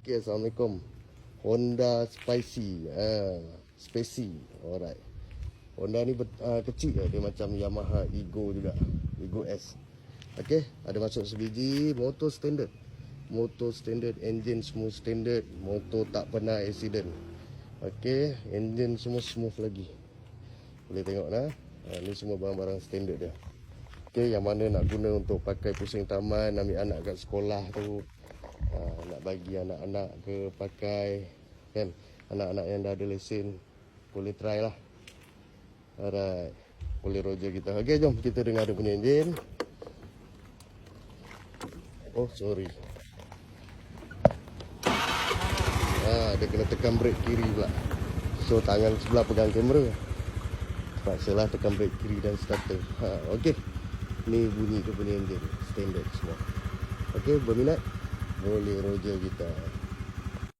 Okay, Assalamualaikum. Honda Spicy. Spacey. Alright. Honda ni kecil je. Dia macam Yamaha Ego juga. Ego S. Okay. Ada masuk sebiji. Motor standard. Motor standard. Engine semua standard. Motor tak pernah accident. Okay. Engine semua smooth lagi. Boleh tengok lah. Ni semua barang-barang standard dia. Okay. Yang mana nak guna untuk pakai pusing taman. Ambil anak kat sekolah tu. Nak bagi anak-anak ke pakai kan, anak-anak yang dah ada lesen boleh try lah. Alright, boleh Roger kita. Okay, jom kita dengar dia punya enjin. Oh sorry, dia kena tekan brake kiri pula. So tangan sebelah pegang kamera, terpaksalah tekan brake kiri dan starter. Okay, ni bunyi dia punya enjin standard semua. Okay, berminat boleh Roger kita.